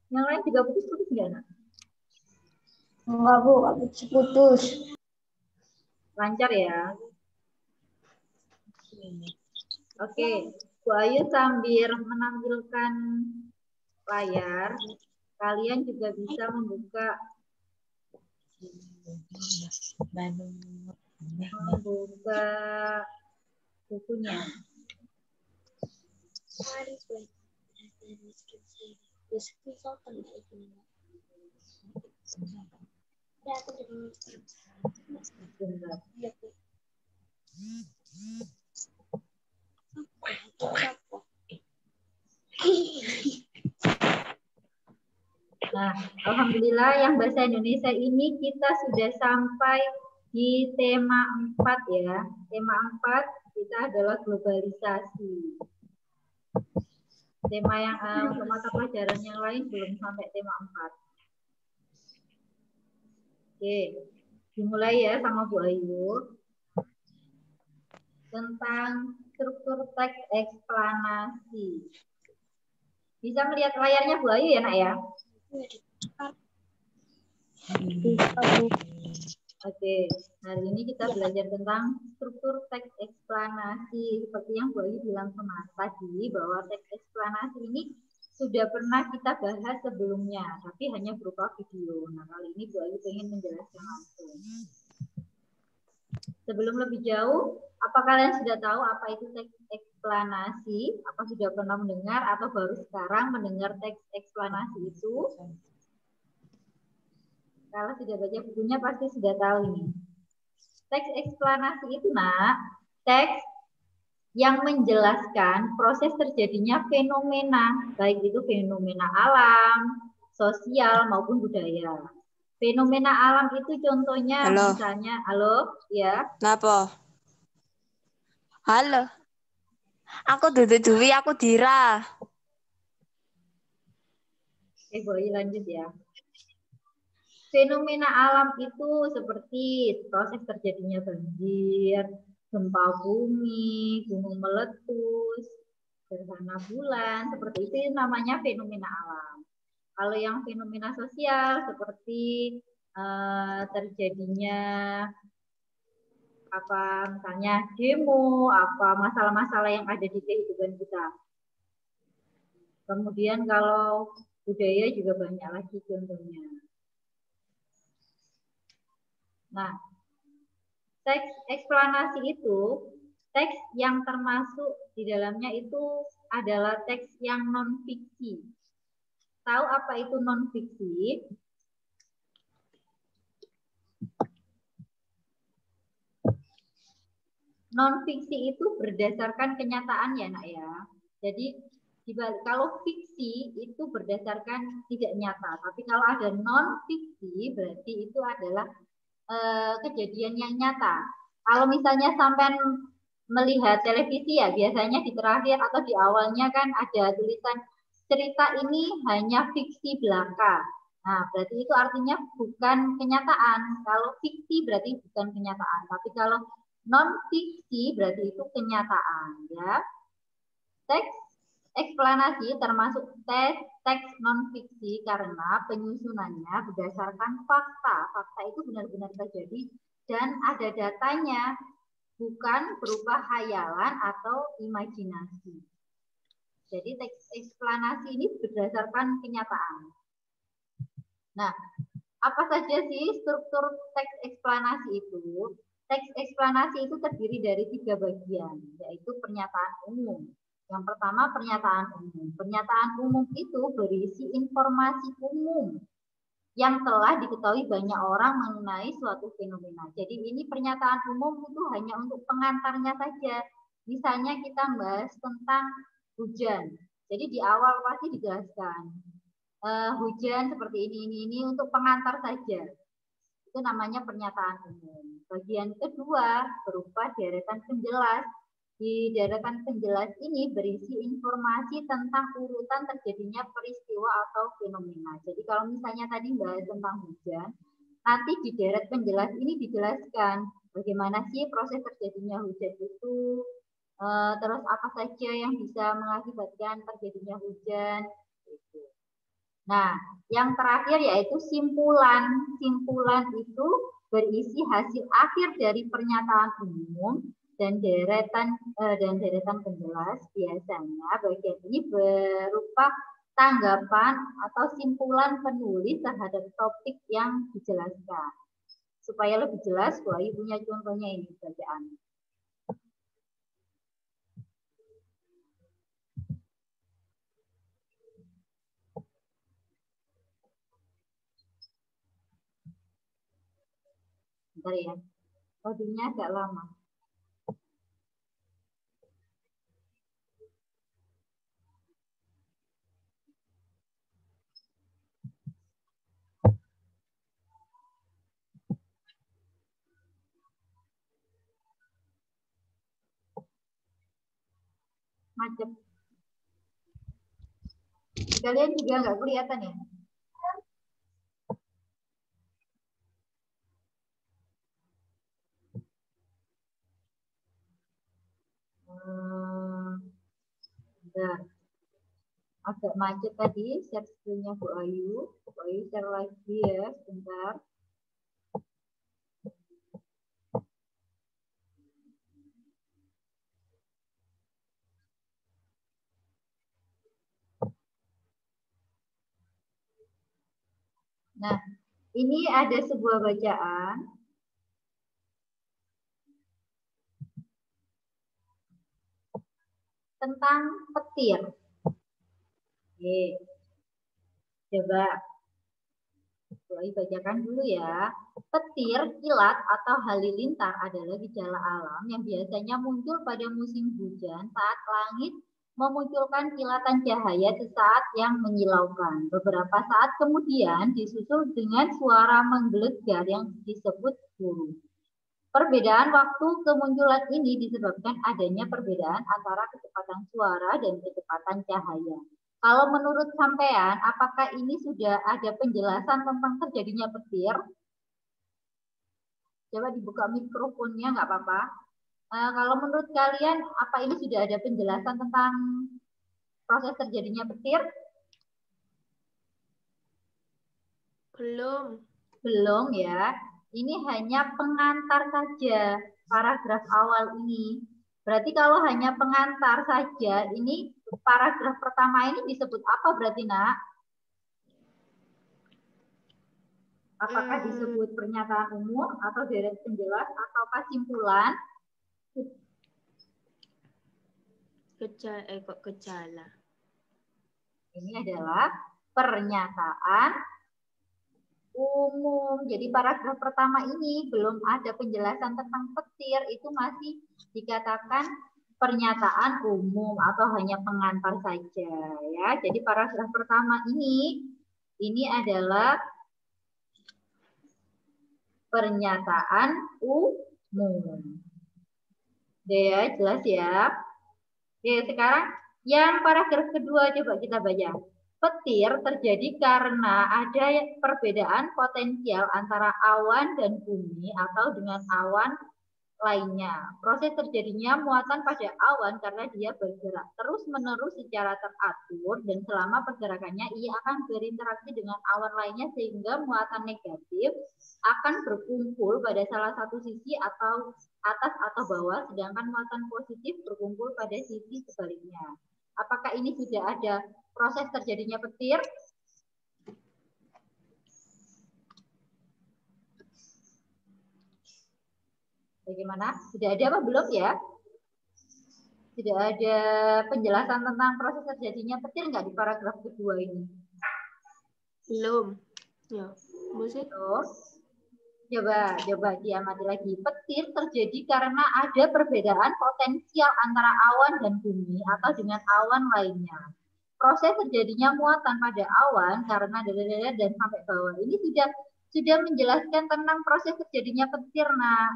Yang lain juga putus-putus nggak, Nak? Enggak, Bu, nggak putus-putus. Lancar ya? Oke, Bu Ayu sambil menampilkan layar, kalian juga bisa membuka bukunya. Bentar. Nah, alhamdulillah yang bahasa Indonesia ini kita sudah sampai di tema 4 ya. Tema 4 kita adalah globalisasi. Tema yang untuk mata pelajaran yang lain belum sampai tema 4. Oke, dimulai ya sama Bu Ayu. Tentang struktur teks eksplanasi. Bisa melihat layarnya Bu Ayu ya, Nak ya? Oke, hari ini kita belajar tentang struktur teks eksplanasi. Seperti yang Bu Ayu bilang tadi, bahwa teks eksplanasi ini sudah pernah kita bahas sebelumnya, tapi hanya berupa video. Nah, kali ini Bu Ayu ingin menjelaskan langsung. Sebelum lebih jauh, apa kalian sudah tahu apa itu teks eksplanasi? Apa sudah pernah mendengar atau baru sekarang mendengar teks eksplanasi itu? Kalau sudah baca bukunya pasti sudah tahu ini. Teks eksplanasi itu, Nak, teks yang menjelaskan proses terjadinya fenomena, baik itu fenomena alam, sosial, maupun budaya. Fenomena alam itu contohnya misalnya, halo, ya. Kenapa? Halo. Aku Duwi, aku Dira. Boy, lanjut ya. Fenomena alam itu seperti proses terjadinya banjir, gempa bumi, gunung meletus, gerhana bulan, seperti itu namanya fenomena alam. Kalau yang fenomena sosial seperti terjadinya apa misalnya demo, apa masalah-masalah yang ada di kehidupan kita. Kemudian kalau budaya juga banyak lagi contohnya. Nah, teks eksplanasi itu teks yang termasuk di dalamnya itu adalah teks yang non-fiksi. Tahu apa itu non-fiksi? Non-fiksi itu berdasarkan kenyataan ya, Nak ya. Jadi kalau fiksi itu berdasarkan tidak nyata, tapi kalau ada non-fiksi berarti itu adalah kejadian yang nyata. Kalau misalnya sampai melihat televisi ya biasanya di terakhir atau di awalnya kan ada tulisan cerita ini hanya fiksi belaka. Nah, berarti itu artinya bukan kenyataan. Kalau fiksi berarti bukan kenyataan. Tapi kalau non-fiksi berarti itu kenyataan. Ya. Teks eksplanasi termasuk teks non-fiksi karena penyusunannya berdasarkan fakta. Fakta itu benar-benar terjadi dan ada datanya, bukan berupa hayalan atau imajinasi. Jadi teks eksplanasi ini berdasarkan kenyataan. Nah, apa saja sih struktur teks eksplanasi itu? Teks eksplanasi itu terdiri dari 3 bagian, yaitu pernyataan umum. Yang pertama pernyataan umum. Pernyataan umum itu berisi informasi umum yang telah diketahui banyak orang mengenai suatu fenomena. Jadi ini pernyataan umum itu hanya untuk pengantarnya saja. Misalnya kita bahas tentang hujan. Jadi di awal pasti dijelaskan hujan seperti ini untuk pengantar saja. Itu namanya pernyataan umum. Bagian kedua berupa deretan penjelas. Di deretan penjelas ini berisi informasi tentang urutan terjadinya peristiwa atau fenomena. Jadi kalau misalnya tadi bahas tentang hujan, nanti di deret penjelas ini dijelaskan bagaimana sih proses terjadinya hujan itu, terus apa saja yang bisa mengakibatkan terjadinya hujan. Gitu. Nah, yang terakhir yaitu simpulan. Simpulan itu berisi hasil akhir dari pernyataan umum dan deretan penjelas. Biasanya bagian ini berupa tanggapan atau simpulan penulis terhadap topik yang dijelaskan. Supaya lebih jelas, Wahyu punya contohnya ini bacaan. Bentar ya, loadingnya agak lama. Macet. Kalian juga nggak kelihatan ya? Bentar. Agak macet tadi, share screen-nya Bu Ayu. Bu Ayu share lagi ya, sebentar. Nah, ini ada sebuah bacaan. Tentang petir. Oke. Coba mulai bacakan dulu ya. Petir, kilat, atau halilintar adalah gejala alam yang biasanya muncul pada musim hujan saat langit memunculkan kilatan cahaya sesaat yang menyilaukan. Beberapa saat kemudian disusul dengan suara menggelegar yang disebut guru. Perbedaan waktu kemunculan ini disebabkan adanya perbedaan antara kecepatan suara dan kecepatan cahaya. Kalau menurut sampean, apakah ini sudah ada penjelasan tentang terjadinya petir? Coba dibuka mikrofonnya, nggak apa-apa. Kalau menurut kalian, apa ini sudah ada penjelasan tentang proses terjadinya petir? Belum. Belum ya. Ini hanya pengantar saja paragraf awal ini. Berarti kalau hanya pengantar saja, ini paragraf pertama ini disebut apa berarti, Nak? Apakah disebut pernyataan umum atau deret penjelas atau kesimpulan? Gejala. Ini adalah pernyataan umum. Jadi paragraf pertama ini belum ada penjelasan tentang petir, itu masih dikatakan pernyataan umum atau hanya pengantar saja ya. Jadi paragraf pertama ini adalah pernyataan umum. Ya, jelas ya. Oke, sekarang yang paragraf kedua coba kita baca. Petir terjadi karena ada perbedaan potensial antara awan dan bumi atau dengan awan lainnya. Proses terjadinya muatan pada awan karena dia bergerak terus-menerus secara teratur dan selama pergerakannya ia akan berinteraksi dengan awan lainnya sehingga muatan negatif akan berkumpul pada salah satu sisi atau atas atau bawah, sedangkan muatan positif berkumpul pada sisi sebaliknya. Apakah ini sudah ada proses terjadinya petir? Bagaimana? Sudah ada apa belum ya? Sudah ada penjelasan tentang proses terjadinya petir nggak di paragraf kedua ini? Belum. Ya, musik. Coba diamati lagi. Petir terjadi karena ada perbedaan potensial antara awan dan bumi atau dengan awan lainnya. Proses terjadinya muatan pada awan karena dan sampai bawah. Ini sudah menjelaskan tentang proses terjadinya petir. Nah,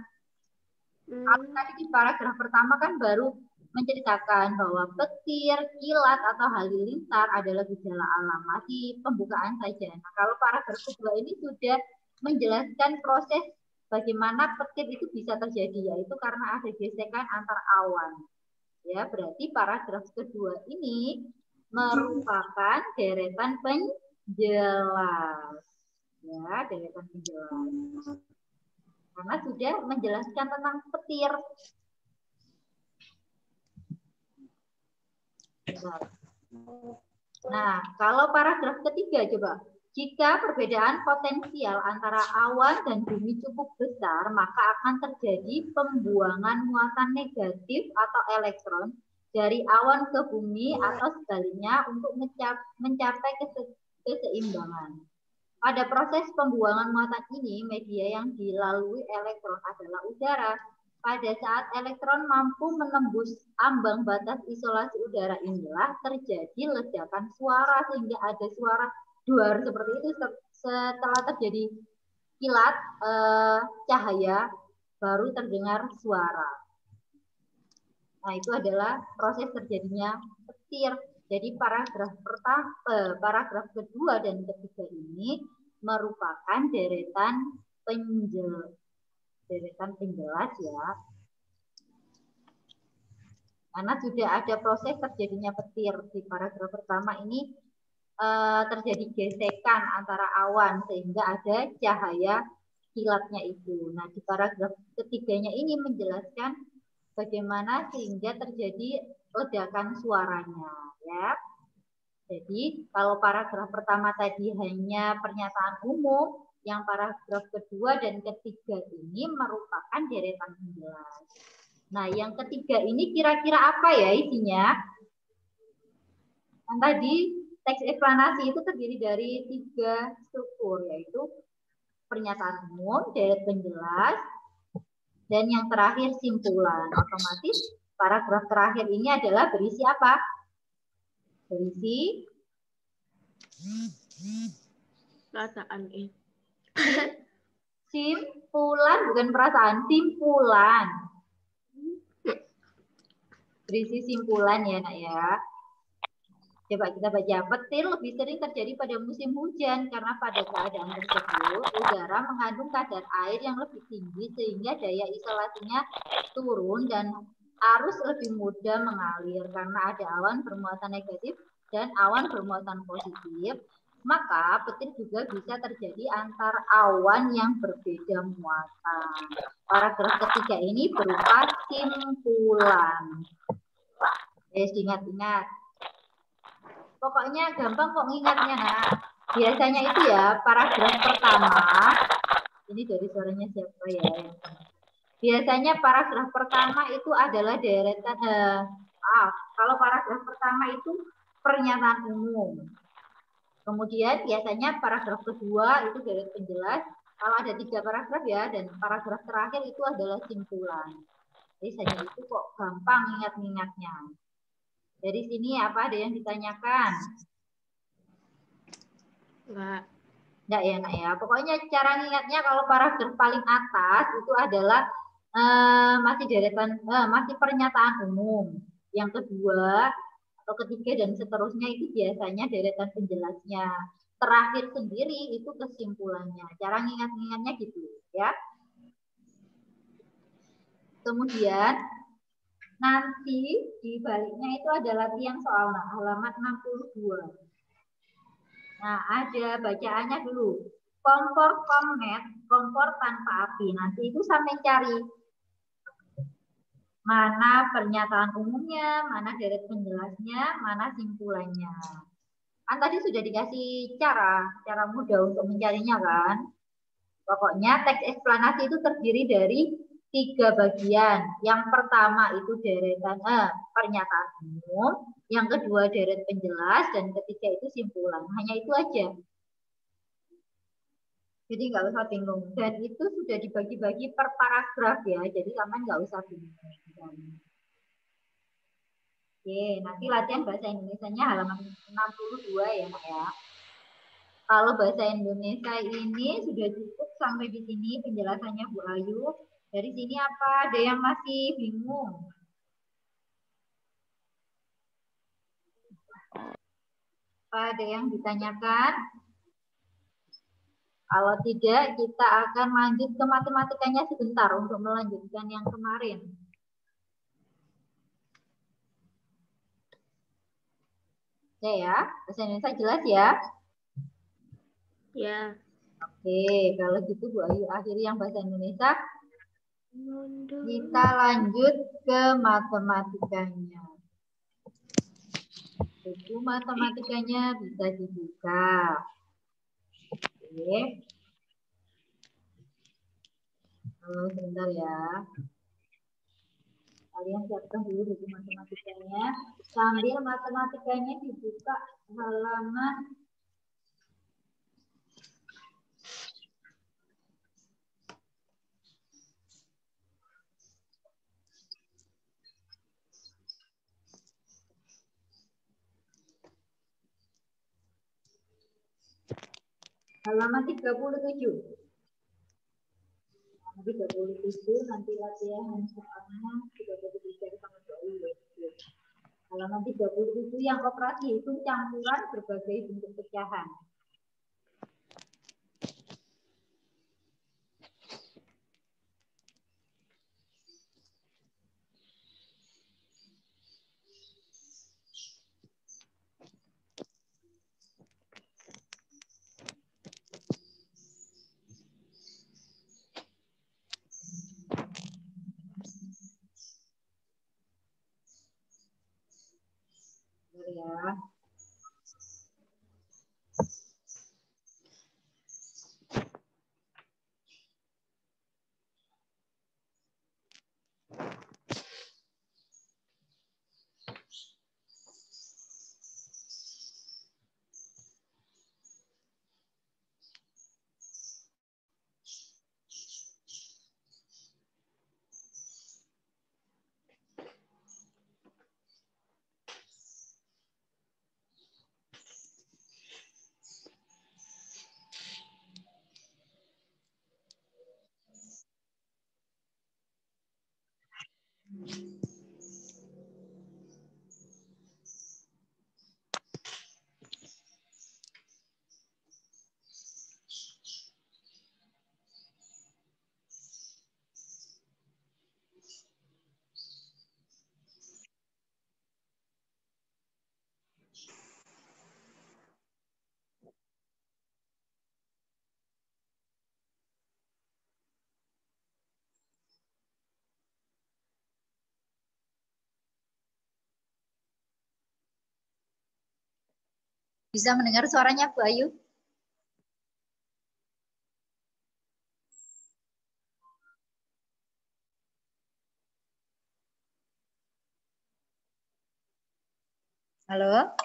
tadi di paragraf pertama kan baru menceritakan bahwa petir, kilat, atau halilintar adalah gejala alam. Masih pembukaan saja. Nah, kalau paragraf kedua ini sudah menjelaskan proses bagaimana petir itu bisa terjadi, yaitu karena ada gesekan antar awan. Ya, berarti paragraf kedua ini merupakan deretan penjelas. Ya, deretan penjelas. Karena sudah menjelaskan tentang petir. Nah, kalau paragraf ketiga coba. Jika perbedaan potensial antara awan dan bumi cukup besar, maka akan terjadi pembuangan muatan negatif atau elektron dari awan ke bumi atau sebaliknya untuk mencapai keseimbangan. Pada proses pembuangan muatan ini, media yang dilalui elektron adalah udara. Pada saat elektron mampu menembus ambang batas isolasi udara inilah terjadi ledakan suara sehingga ada suara duar seperti itu setelah terjadi kilat cahaya baru terdengar suara. Nah, itu adalah proses terjadinya petir. Jadi paragraf kedua dan ketiga ini merupakan deretan penjelas ya. Karena sudah ada proses terjadinya petir. Di paragraf pertama ini terjadi gesekan antara awan sehingga ada cahaya kilatnya itu. Nah, di paragraf ketiganya ini menjelaskan bagaimana sehingga terjadi ledakan suaranya ya. Jadi kalau paragraf pertama tadi hanya pernyataan umum, yang paragraf kedua dan ketiga ini merupakan deretan penjelas. Nah, yang ketiga ini kira-kira apa ya isinya? Yang tadi teks eksplanasi itu terdiri dari 3 struktur, yaitu pernyataan umum, deret penjelas, dan yang terakhir simpulan. Otomatis paragraf terakhir ini adalah berisi apa? Berisi Perasaan simpulan, bukan perasaan, simpulan. Berisi simpulan ya nak ya. Coba kita baca. Petir lebih sering terjadi pada musim hujan karena pada keadaan tersebut udara mengandung kadar air yang lebih tinggi sehingga daya isolasinya turun dan arus lebih mudah mengalir karena ada awan bermuatan negatif dan awan bermuatan positif. Maka petir juga bisa terjadi antar awan yang berbeda muatan. Paragraf ketiga ini berupa simpulan. Ingat-ingat. Pokoknya gampang kok ngingatnya, nak. Biasanya itu ya, paragraf pertama, ini dari suaranya siapa ya? Biasanya paragraf pertama itu adalah deretan, kalau paragraf pertama itu pernyataan umum. Kemudian biasanya paragraf kedua itu deret penjelas. Kalau ada 3 paragraf ya, dan paragraf terakhir itu adalah simpulan. Biasanya itu kok gampang ingat-ingatnya. Dari sini apa ada yang ditanyakan? Enggak. Enggak ya, nak ya. Pokoknya cara ingatnya kalau paragraf paling atas itu adalah masih deretan, masih pernyataan umum. Yang kedua atau ketiga dan seterusnya itu biasanya deretan penjelasnya. Terakhir sendiri itu kesimpulannya. Cara ingat-ingatnya gitu ya. Kemudian nanti di baliknya itu adalah tiang soal halaman 62. Nah, ada bacaannya dulu. Kompor komnet, kompor tanpa api. Nanti itu sampai cari mana pernyataan umumnya, mana deret penjelasnya, mana simpulannya. Kan tadi sudah dikasih cara mudah untuk mencarinya kan. Pokoknya teks eksplanasi itu terdiri dari 3 bagian. Yang pertama itu deretan pernyataan umum, yang kedua deret penjelas, dan ketiga itu simpulan. Hanya itu aja. Jadi nggak usah bingung. Dan itu sudah dibagi-bagi per paragraf ya. Jadi kamu nggak usah bingung. Oke, nanti latihan bahasa Indonesianya halaman 62 ya, Nak ya. Kalau bahasa Indonesia ini sudah cukup sampai di sini penjelasannya Bu Ayu. Dari sini apa? Ada yang masih bingung? Apa ada yang ditanyakan? Kalau tidak, kita akan lanjut ke matematikanya sebentar untuk melanjutkan yang kemarin. Oke ya, bahasa Indonesia jelas ya? Ya. Oke, kalau gitu Bu Ayu akhiri yang bahasa Indonesia. Kita lanjut ke matematikanya. Buku matematikanya bisa dibuka. Oke. Sebentar ya. Kalian siapkan dulu buku matematikanya. Sambil matematikanya dibuka halaman halaman 37. 37 nanti latihan soalnya 33 sama 2. Halaman 37 yang operasi itu campuran berbagai bentuk pecahan. Ya. Bisa mendengar suaranya Bu Ayu? Halo?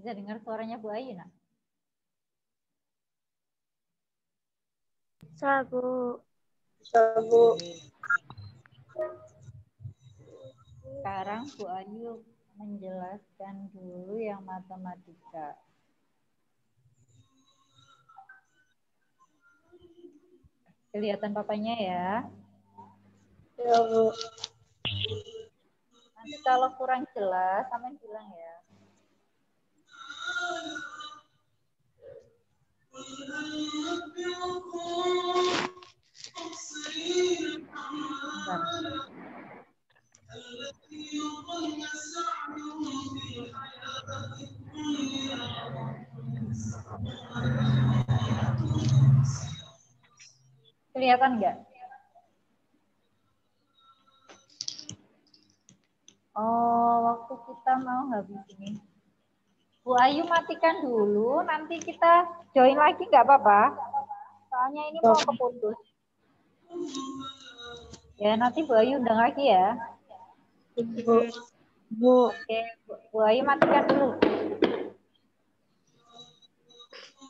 Bisa dengar suaranya Bu Ayu, nak? Sabu. Sekarang Bu Ayu menjelaskan dulu yang matematika. Kelihatan papanya ya. Ya, Bu. Nanti kalau kurang jelas, Amin bilang ya. Bentar. Kelihatan nggak? Oh, waktu kita mau habis ini. Bu Ayu matikan dulu, nanti kita join lagi nggak apa-apa? Soalnya ini mau keputus. Ya, nanti Bu Ayu undang lagi ya. Bu. Oke, Bu Ayu matikan dulu.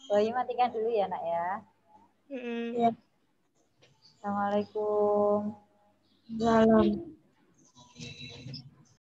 Bu Ayu matikan dulu ya, nak ya. Ya. Assalamualaikum. Salam.